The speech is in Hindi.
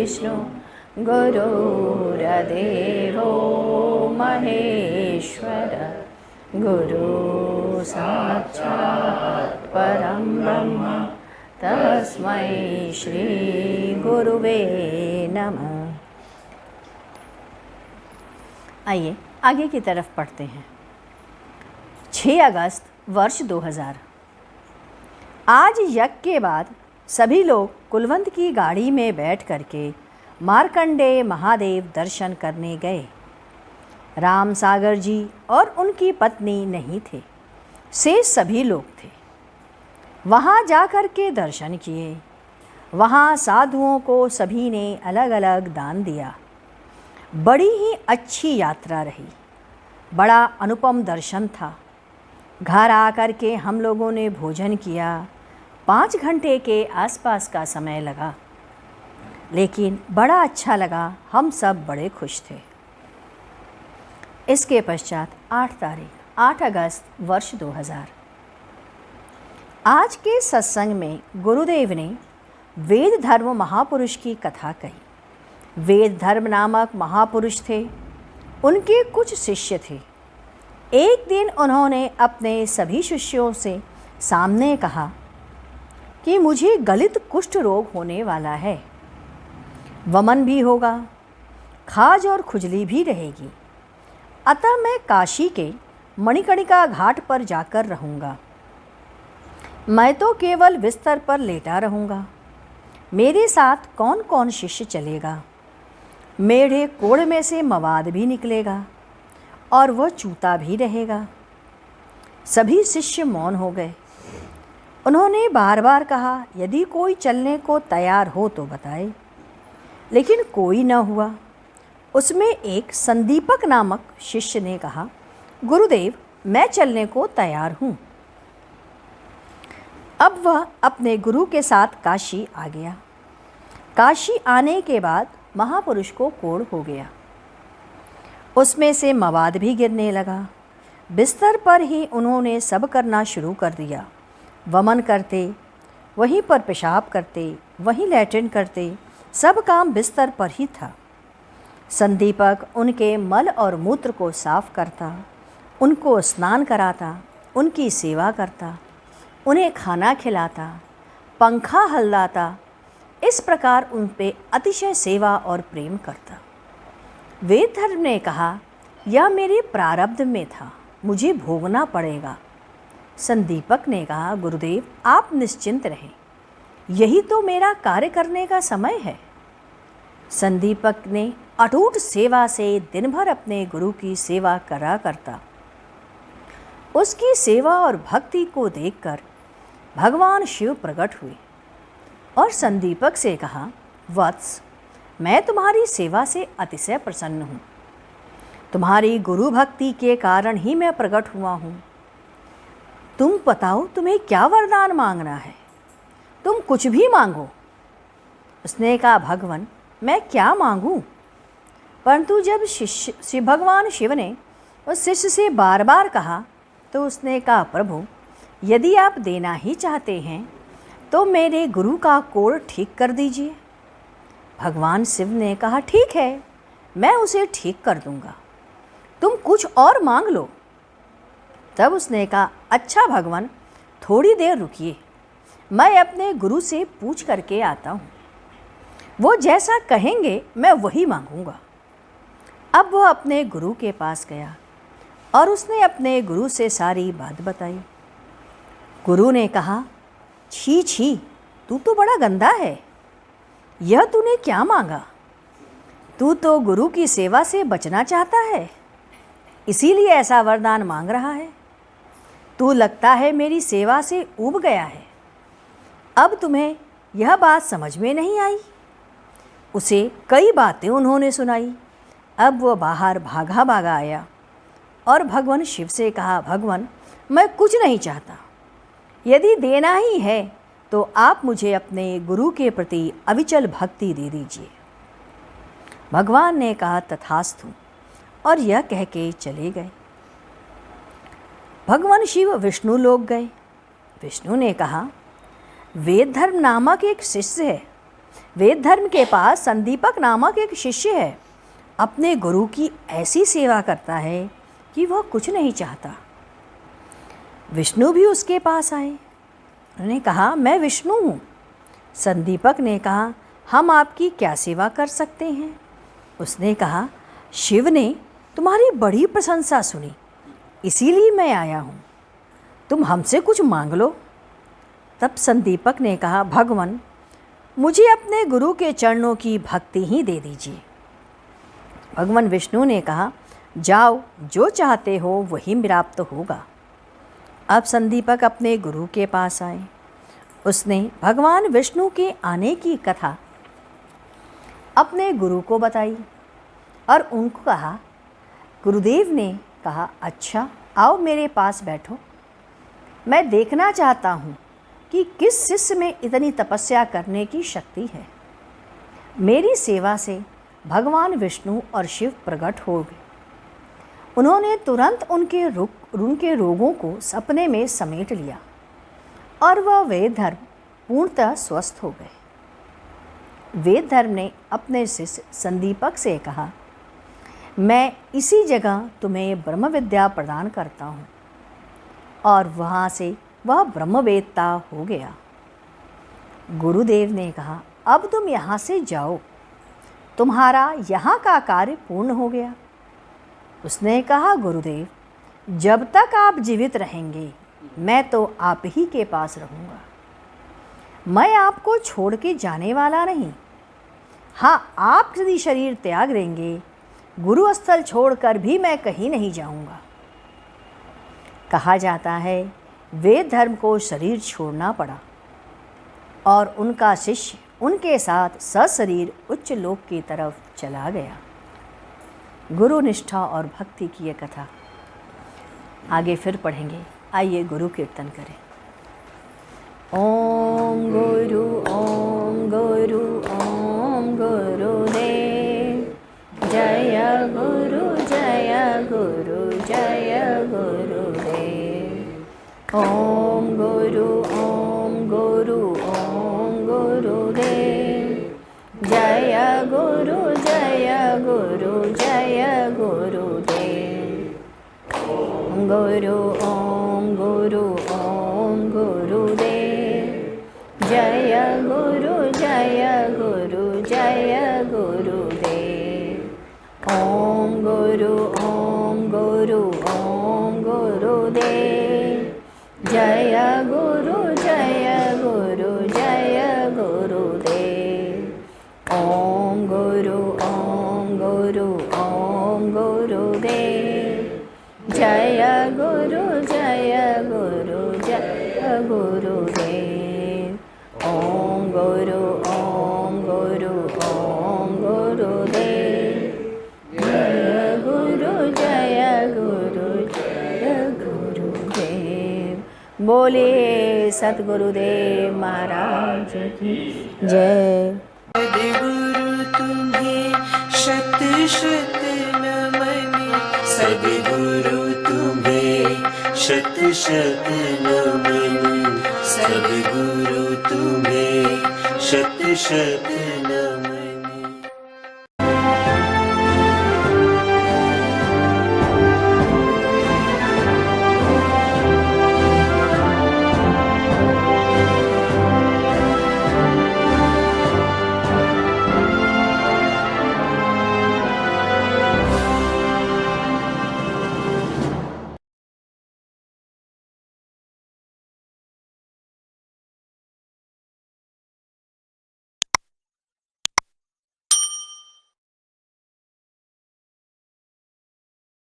विष्णु गुरुर्देवो महेश्वर गुरु साक्षात् परं ब्रह्म तस्मै श्री गुरुवे नमः। आइए आगे की तरफ पढ़ते हैं। 6 अगस्त वर्ष 2000। आज यज्ञ के बाद सभी लोग कुलवंत की गाड़ी में बैठ करके मार्कंडेय महादेव दर्शन करने गए। राम सागर जी और उनकी पत्नी नहीं थे, शेष सभी लोग थे। वहाँ जाकर के दर्शन किए। वहाँ साधुओं को सभी ने अलग अलग दान दिया। बड़ी ही अच्छी यात्रा रही, बड़ा अनुपम दर्शन था। घर आकर के हम लोगों ने भोजन किया। 5 घंटे के आसपास का समय लगा, लेकिन बड़ा अच्छा लगा। हम सब बड़े खुश थे। इसके पश्चात 8 अगस्त वर्ष 2000। आज के सत्संग में गुरुदेव ने वेद धर्म महापुरुष की कथा कही। वेद धर्म नामक महापुरुष थे, उनके कुछ शिष्य थे। एक दिन उन्होंने अपने सभी शिष्यों से सामने कहा कि मुझे गलित कुष्ठ रोग होने वाला है, वमन भी होगा, खाज और खुजली भी रहेगी। अतः मैं काशी के मणिकर्णिका घाट पर जाकर रहूँगा। मैं तो केवल बिस्तर पर लेटा रहूँगा। मेरे साथ कौन कौन शिष्य चलेगा? मेरे कोड़ में से मवाद भी निकलेगा और वह चूता भी रहेगा। सभी शिष्य मौन हो गए। उन्होंने बार बार कहा, यदि कोई चलने को तैयार हो तो बताए, लेकिन कोई न हुआ। उसमें एक संदीपक नामक शिष्य ने कहा, गुरुदेव मैं चलने को तैयार हूँ। अब वह अपने गुरु के साथ काशी आ गया। काशी आने के बाद महापुरुष को कोढ़ हो गया। उसमें से मवाद भी गिरने लगा। बिस्तर पर ही उन्होंने सब करना शुरू कर दिया। वमन करते, वहीं पर पेशाब करते, वहीं लैट्रिन करते, सब काम बिस्तर पर ही था। संदीपक उनके मल और मूत्र को साफ करता, उनको स्नान कराता, उनकी सेवा करता, उन्हें खाना खिलाता, पंखा हल्लाता। इस प्रकार उन पे अतिशय सेवा और प्रेम करता। वेद धर्म ने कहा, यह मेरे प्रारब्ध में था, मुझे भोगना पड़ेगा। संदीपक ने कहा, गुरुदेव आप निश्चिंत रहें, यही तो मेरा कार्य करने का समय है। संदीपक ने अटूट सेवा से दिन भर अपने गुरु की सेवा करा करता। उसकी सेवा और भक्ति को देखकर भगवान शिव प्रकट हुए और संदीपक से कहा, वत्स मैं तुम्हारी सेवा से अतिशय प्रसन्न हूँ। तुम्हारी गुरु भक्ति के कारण ही मैं प्रकट हुआ हूँ। तुम बताओ तुम्हें क्या वरदान मांगना है, तुम कुछ भी मांगो। उसने कहा, भगवान मैं क्या मांगूं? परंतु जब भगवान शिव ने उस शिष्य से बार बार कहा तो उसने कहा, प्रभु यदि आप देना ही चाहते हैं तो मेरे गुरु का कोढ़ ठीक कर दीजिए। भगवान शिव ने कहा, ठीक है मैं उसे ठीक कर दूंगा, तुम कुछ और मांग लो। तब उसने कहा, अच्छा भगवान थोड़ी देर रुकिए, मैं अपने गुरु से पूछ करके आता हूँ, वो जैसा कहेंगे मैं वही मांगूंगा। अब वह अपने गुरु के पास गया और उसने अपने गुरु से सारी बात बताई। गुरु ने कहा, छी छी तू तो बड़ा गंदा है, यह तूने क्या मांगा? तू तो गुरु की सेवा से बचना चाहता है, इसीलिए ऐसा वरदान मांग रहा है। तू लगता है मेरी सेवा से ऊब गया है। अब तुम्हें यह बात समझ में नहीं आई। उसे कई बातें उन्होंने सुनाई। अब वह बाहर भागा भागा आया और भगवान शिव से कहा, भगवान मैं कुछ नहीं चाहता, यदि देना ही है तो आप मुझे अपने गुरु के प्रति अविचल भक्ति दे दीजिए। भगवान ने कहा, तथास्तु, और यह कह के चले गए। भगवान शिव विष्णु लोक गए। विष्णु ने कहा, वेद धर्म नामक एक शिष्य है, वेद धर्म के पास संदीपक नामक एक शिष्य है। अपने गुरु की ऐसी सेवा करता है कि वह कुछ नहीं चाहता। विष्णु भी उसके पास आए। उन्होंने कहा, मैं विष्णु हूँ। संदीपक ने कहा, हम आपकी क्या सेवा कर सकते हैं? उसने कहा, शिव ने तुम्हारी बड़ी प्रशंसा सुनी, इसीलिए मैं आया हूँ। तुम हमसे कुछ मांग लो। तब संदीपक ने कहा, भगवान, मुझे अपने गुरु के चरणों की भक्ति ही दे दीजिए। भगवान विष्णु ने कहा, जाओ, जो चाहते हो वही प्राप्त होगा। अब संदीपक अपने गुरु के पास आए। उसने भगवान विष्णु के आने की कथा अपने गुरु को बताई और उनको कहा, गुरुदेव ने कहा, अच्छा आओ मेरे पास बैठो। मैं देखना चाहता हूँ कि किस शिष्य में इतनी तपस्या करने की शक्ति है। मेरी सेवा से भगवान विष्णु और शिव प्रकट हो गए। उन्होंने तुरंत उनके रोगों को सपने में समेट लिया और वह वेद धर्म पूर्णतः स्वस्थ हो गए। वेद धर्म ने अपने शिष्य संदीपक से कहा, मैं इसी जगह तुम्हें ब्रह्म विद्या प्रदान करता हूँ, और वहाँ से वह ब्रह्मवेत्ता हो गया। गुरुदेव ने कहा, अब तुम यहाँ से जाओ, तुम्हारा यहाँ का कार्य पूर्ण हो गया। उसने कहा, गुरुदेव, जब तक आप जीवित रहेंगे मैं तो आप ही के पास रहूँगा। मैं आपको छोड़ के जाने वाला नहीं। हाँ, आप यदि शरीर त्याग देंगे, गुरु स्थल छोड़कर भी मैं कहीं नहीं जाऊँगा। कहा जाता है वेद धर्म को शरीर छोड़ना पड़ा और उनका शिष्य उनके साथ सशरीर उच्च लोक की तरफ चला गया। गुरु निष्ठा और भक्ति की ये कथा आगे फिर पढ़ेंगे। आइए गुरु कीर्तन करें। ओम गुरु ओम गुरु ओम गुरुदेव, जय गुरु जय गुरु जय गुरुदेव। ओम गुरु ओम गुरु ओम गुरुदेव, जय गुरु जय गुरु जय गुरुदेव। ओम गुरु ओम गुरु ओम गुरुदेव, जय गुरु जय गुरु जय गुरुदेव। ओम गुरु ओम गुरु ओम गुरुदेव, जय गुरु जय गुरु जय गुरुदेव। ओम गुरु ओम गुरु ओम गुरुदेव, जय गुरु जय गुरु जय गुरुदेव। ओम गुरु ओम गुरु ओम गुरुदेव, जय गुरु जय गुरु जय गुरुदेव। बोले सतगुरुदेव महाराज की जय। सद्गुरु तुम्हें शत शत नमन, सद्गुरु तुम्हें शत शत नमन, सद्गुरु तुम्हें शत शत नमन।